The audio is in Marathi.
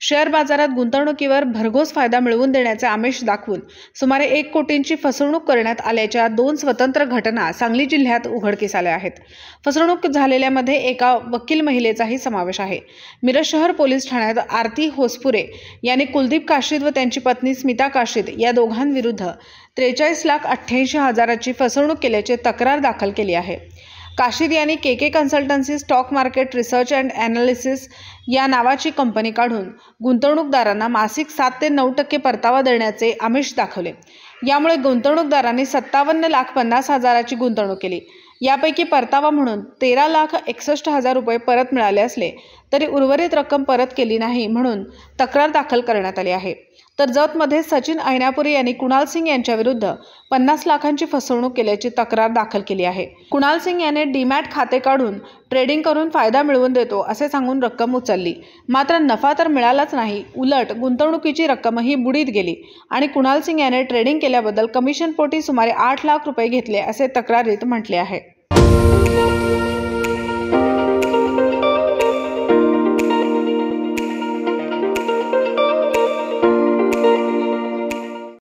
शेअर बाजारात गुंतवणुकीवर भरघोस फायदा मिळवून देण्याचे आमिष दाखवून सुमारे 1 कोटींची फसवणूक करण्यात आल्याच्या 2 स्वतंत्र घटना सांगली जिल्ह्यात उघडकीस आल्या आहेत। फसवणूक झालेल्यामध्ये एका वकील महिलेचाही समावेश आहे। मिरज शहर पोलीस ठाण्यात आरती होसपुरे यांनी कुलदीप काशीद व त्यांची पत्नी स्मिता काशीद या दोघांविरुद्ध 43,88,000ची फसवणूक केल्याची तक्रार दाखल केली आहे। काशीद यांनी KK consultancy stock market research and analysis या नावाची कंपनी काढून गुंतवणूकदारांना मासिक 7 ते 9% परतावा देण्याचे आमिष दाखवले। यामुळे गुंतवणूकदारांनी 57,50,000ची गुंतवणूक केली। यापैकी परतावा म्हणून 13,61,000 रुपये परत मिळाले असले तरी उर्वरित रक्कम परत केली नाही म्हणून तक्रार दाखल करण्यात आली आहे। तर जतमध्ये सचिन ऐनापुरे यांनी कुणाल सिंग यांच्या विरुद्ध 50 लाखांची फसवणूक केल्याची तक्रार दाखल केली आहे। कुणाल सिंग याने डीमॅट खाते काढून ट्रेडिंग करून फायदा मिळवून देतो असे सांगून रक्कम उचलली, मात्र नफा तर मिळालाच नाही, उलट गुंतवणुकीची रक्कमही बुडीत गेली आणि कुणाल सिंग याने ट्रेडिंग केल्याबद्दल कमिशनपोटी सुमारे 8 लाख रुपये घेतले असे तक्रारीत म्हटले आहे।